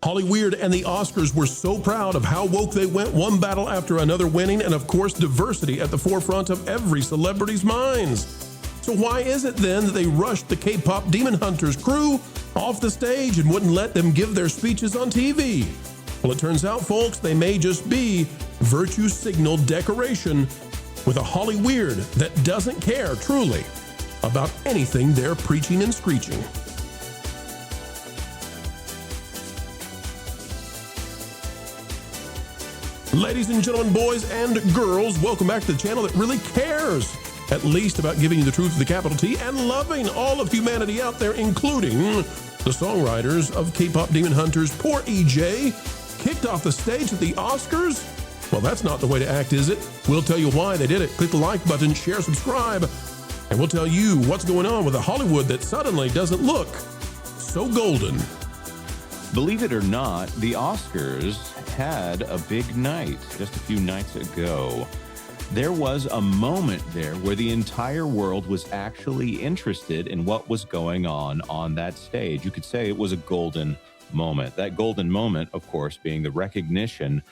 Hollyweird and the Oscars were so proud of how woke they went, one battle after another winning, and of course diversity at the forefront of every celebrity's minds. So why is it then that they rushed the K-pop Demon Hunters crew off the stage and wouldn't let them give their speeches on TV? Well, it turns out, folks, they may just be virtue signal decoration with a Hollyweird that doesn't care, truly, about anything they're preaching and screeching. Ladies and gentlemen, boys and girls, welcome back to the channel that really cares, at least about giving you the truth with the capital T and loving all of humanity out there, including the songwriters of K-pop Demon Hunters. Poor EJAE kicked off the stage at the Oscars. Well, that's not the way to act, is it? We'll tell you why they did it. Click the like button, share, subscribe, and we'll tell you what's going on with a Hollywood that suddenly doesn't look so golden. Believe it or not, the Oscars had a big night just a few nights ago. There was a moment there where the entire world was actually interested in what was going on that stage. You could say it was a golden moment. That golden moment, of course, being the recognition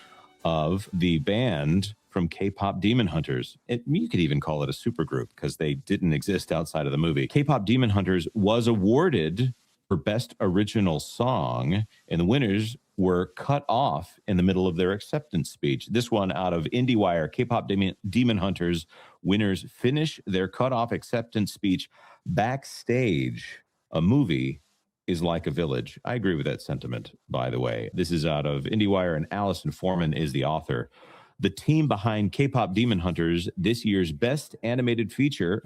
of the band from K-pop Demon Hunters. You could even call it a supergroup because they didn't exist outside of the movie. K-pop Demon Hunters was awarded for Best Original Song, and the winners were cut off in the middle of their acceptance speech. This one out of IndieWire, K-pop Demon Hunters winners finish their cut-off acceptance speech backstage. A movie is like a village. I agree with that sentiment, by the way. This is out of IndieWire, and Allison Foreman is the author. The team behind K-pop Demon Hunters, this year's Best Animated Feature,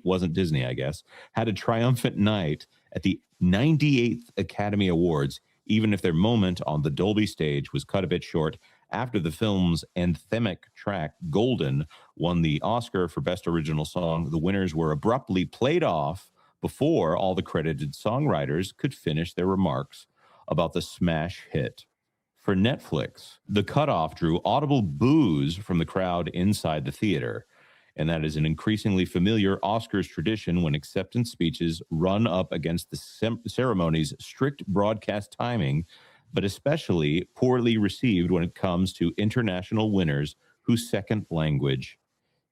wasn't Disney, I guess, had a triumphant night at the 98th Academy Awards, even if their moment on the Dolby stage was cut a bit short after the film's anthemic track, Golden, won the Oscar for Best Original Song. The winners were abruptly played off before all the credited songwriters could finish their remarks about the smash hit. For Netflix, the cutoff drew audible boos from the crowd inside the theater. And that is an increasingly familiar Oscars tradition when acceptance speeches run up against the ceremony's strict broadcast timing, but especially poorly received when it comes to international winners whose second language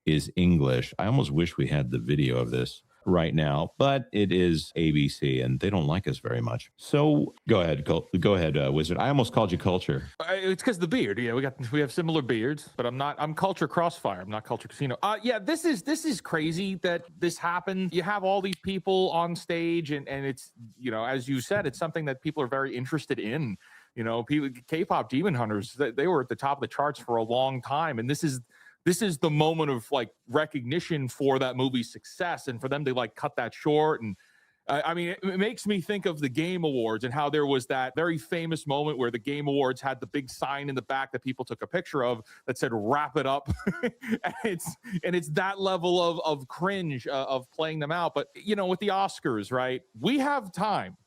is English. I almost wish we had the video of this right now, but it is ABC and they don't like us very much. So go ahead, Wizard. I almost called you Culture. It's because the beard. Yeah, we have similar beards, but I'm Culture Crossfire. I'm not Culture Casino. Yeah, this is crazy that this happened. You have all these people on stage, and it's, you know, as you said, it's something that people are very interested in. You know, K-pop Demon Hunters, they were at the top of the charts for a long time, and this is the moment of like recognition for that movie's success, and for them to like cut that short. And I mean, it makes me think of the Game Awards and how there was that very famous moment where the Game Awards had the big sign in the back that people took a picture of that said "Wrap it up," and it's that level of cringe of playing them out. But you know, with the Oscars, right? We have time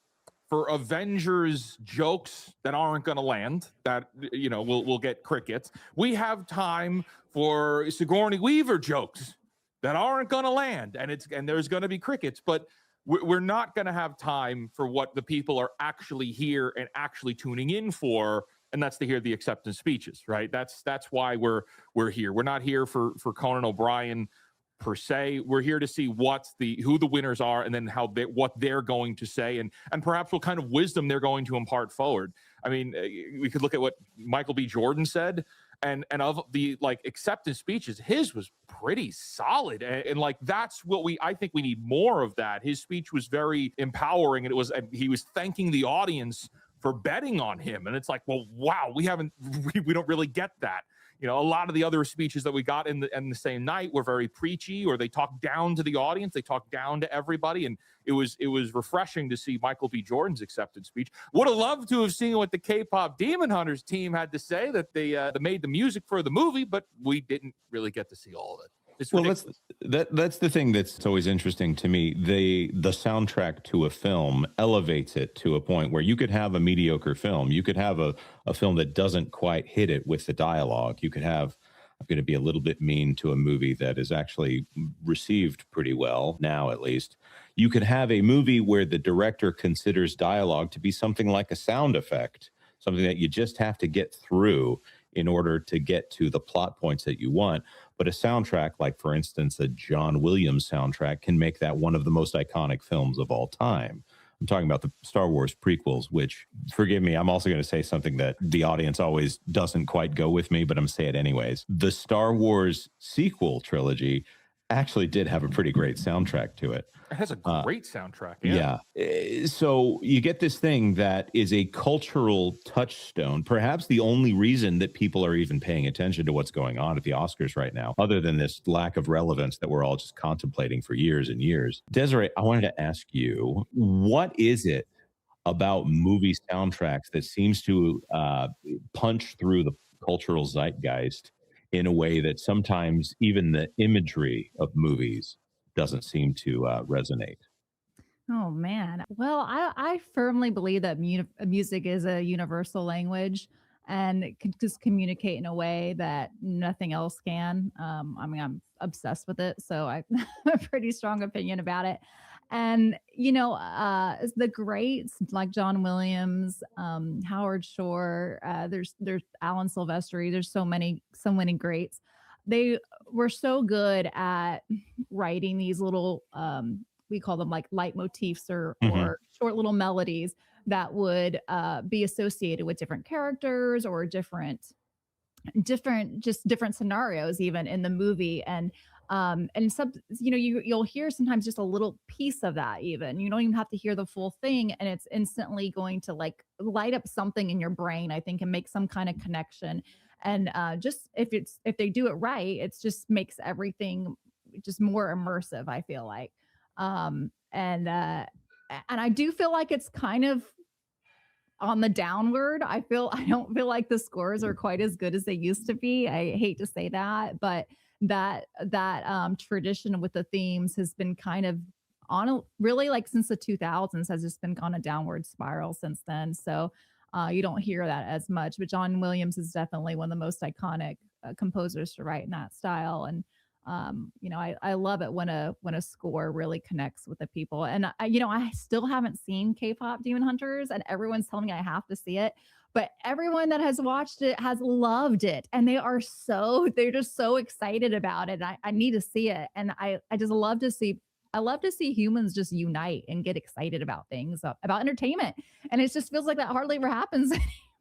for Avengers jokes that aren't going to land, that, you know, we'll get crickets. We have time for Sigourney Weaver jokes that aren't going to land, and there's going to be crickets. But we're not going to have time for what the people are actually here and actually tuning in for, and that's to hear the acceptance speeches, right? That's why we're here. We're not here for Conan O'Brien per se. We're here to see who the winners are, and then what they're going to say, and perhaps what kind of wisdom they're going to impart forward. I mean, we could look at what Michael B. Jordan said, and of the like acceptance speeches, his was pretty solid, and like that's what I think we need more of that. His speech was very empowering, and he was thanking the audience for betting on him, and it's like, well, wow, we don't really get that. You know, a lot of the other speeches that we got in the same night were very preachy, or they talked down to the audience, they talked down to everybody, and it was refreshing to see Michael B. Jordan's acceptance speech. Would have loved to have seen what the K-pop Demon Hunters team had to say, that they made the music for the movie, but we didn't really get to see all of it. Well, that's the thing that's always interesting to me. The soundtrack to a film elevates it to a point where you could have a mediocre film. You could have a film that doesn't quite hit it with the dialogue. You could have, I'm going to be a little bit mean to a movie that is actually received pretty well now, at least. You could have a movie where the director considers dialogue to be something like a sound effect. something that you just have to get through in order to get to the plot points that you want. But a soundtrack, like for instance, a John Williams soundtrack, can make that one of the most iconic films of all time. I'm talking about the Star Wars prequels, which, forgive me, I'm also going to say something that the audience always doesn't quite go with me, but I'm going to say it anyways. The Star Wars sequel trilogy actually did have a pretty great soundtrack to it. It has a great soundtrack. Yeah. So you get this thing that is a cultural touchstone, perhaps the only reason that people are even paying attention to what's going on at the Oscars right now, other than this lack of relevance that we're all just contemplating for years and years. Desiree, I wanted to ask you, what is it about movie soundtracks that seems to punch through the cultural zeitgeist in a way that sometimes even the imagery of movies doesn't seem to resonate? Oh man. Well, I firmly believe that music is a universal language and it can just communicate in a way that nothing else can. I mean, I'm obsessed with it, so I have a pretty strong opinion about it. And the greats like John Williams, Howard Shore, there's Alan Silvestri. There's so many greats. They were so good at writing these little we call them like leitmotifs or short little melodies that would be associated with different characters or different scenarios even in the movie. And some, you'll hear sometimes just a little piece of that. Even you don't even have to hear the full thing, and it's instantly going to like light up something in your brain, I think, and make some kind of connection. And just if they do it right, it just makes everything just more immersive, I feel like. And I do feel like it's kind of on the downward. I don't feel like the scores are quite as good as they used to be. I hate to say that, but that tradition with the themes has been kind of really like since the 2000s has just been on a downward spiral since then. So you don't hear that as much, but John Williams is definitely one of the most iconic composers to write in that style. And I love it when a score really connects with the people. And I still haven't seen KPop Demon Hunters, and everyone's telling me I have to see it. But everyone that has watched it has loved it, and they're just so excited about it. I need to see it, and I just love to see. I love to see humans just unite and get excited about things, about entertainment. And it just feels like that hardly ever happens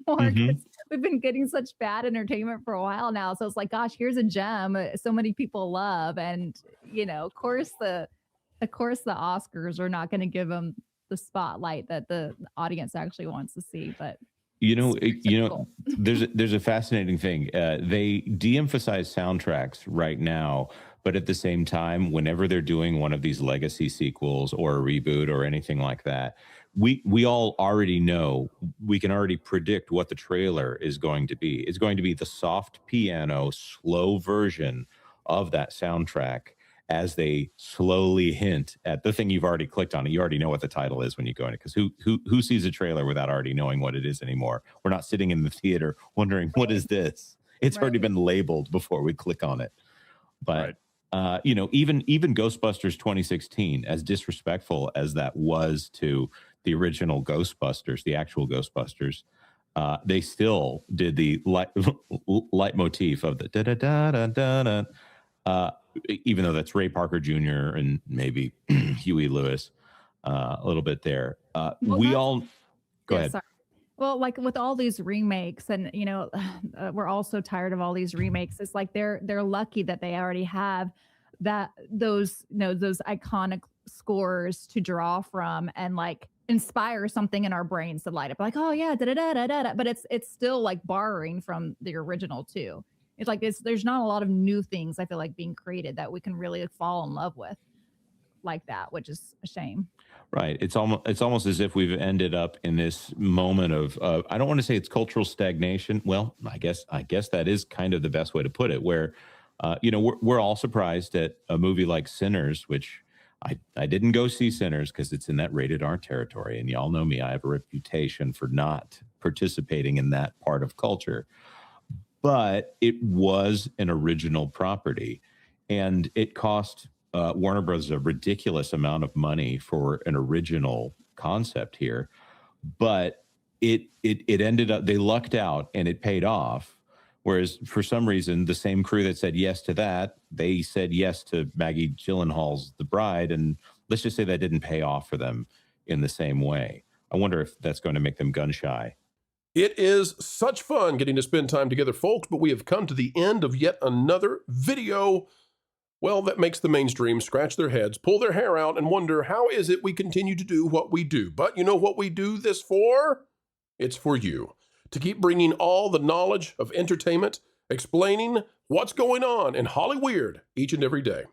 anymore. We've been getting such bad entertainment for a while now. So it's like, gosh, here's a gem so many people love. And, of course the Oscars are not going to give them the spotlight that the audience actually wants to see. But there's a fascinating thing. They de-emphasize soundtracks right now, but at the same time, whenever they're doing one of these legacy sequels or a reboot or anything like that, we all already know, we can already predict what the trailer is going to be. It's going to be the soft piano, slow version of that soundtrack as they slowly hint at the thing you've already clicked on. You already know what the title is when you go in it, because who sees a trailer without already knowing what it is anymore? We're not sitting in the theater wondering, what is this? It's already been labeled before we click on it. But even Ghostbusters 2016, as disrespectful as that was to the original Ghostbusters, the actual Ghostbusters, they still did the leitmotif of the da da da da da. Even though that's Ray Parker Jr. and maybe Huey Lewis, a little bit there. Go ahead. Sorry. Well, like with all these remakes, and we're also tired of all these remakes. It's like they're lucky that they already have those iconic scores to draw from and like inspire something in our brains to light up. Like, oh yeah, da da da da da. But it's still like borrowing from the original too. It's like there's not a lot of new things I feel like being created that we can really fall in love with like that, which is a shame. Right. It's almost as if we've ended up in this moment of I don't want to say it's cultural stagnation. Well, I guess that is kind of the best way to put it, where we're all surprised at a movie like Sinners, which I didn't go see Sinners because it's in that rated R territory, and y'all know me, I have a reputation for not participating in that part of culture. But it was an original property, and it cost Warner Bros. A ridiculous amount of money for an original concept here. But it ended up, they lucked out and it paid off. Whereas for some reason, the same crew that said yes to that, they said yes to Maggie Gyllenhaal's The Bride. And let's just say that didn't pay off for them in the same way. I wonder if that's going to make them gun shy. It is such fun getting to spend time together, folks, but we have come to the end of yet another video. Well, that makes the mainstream scratch their heads, pull their hair out, and wonder, how is it we continue to do what we do? But you know what we do this for? It's for you. To keep bringing all the knowledge of entertainment, explaining what's going on in Hollyweird each and every day.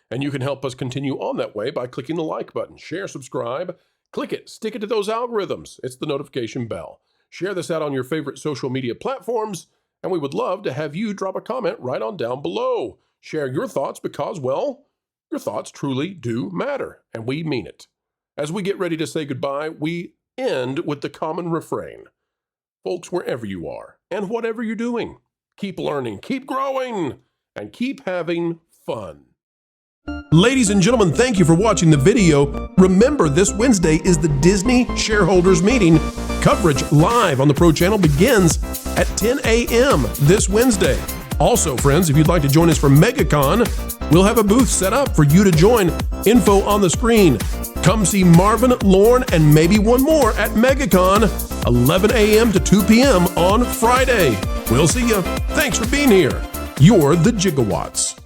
And you can help us continue on that way by clicking the like button, share, subscribe, click it, stick it to those algorithms. It's the notification bell. Share this out on your favorite social media platforms, and we would love to have you drop a comment right on down below. Share your thoughts because, well, your thoughts truly do matter, and we mean it. As we get ready to say goodbye, we end with the common refrain. Folks, wherever you are and whatever you're doing, keep learning, keep growing, and keep having fun. Ladies and gentlemen, thank you for watching the video. Remember, this Wednesday is the Disney Shareholders Meeting. Coverage live on the Pro Channel begins at 10 a.m. this Wednesday. Also, friends, if you'd like to join us for MegaCon, we'll have a booth set up for you to join. Info on the screen. Come see Marvin, Lorne, and maybe one more at MegaCon, 11 a.m. to 2 p.m. on Friday. We'll see you. Thanks for being here. You're the Gigawatts.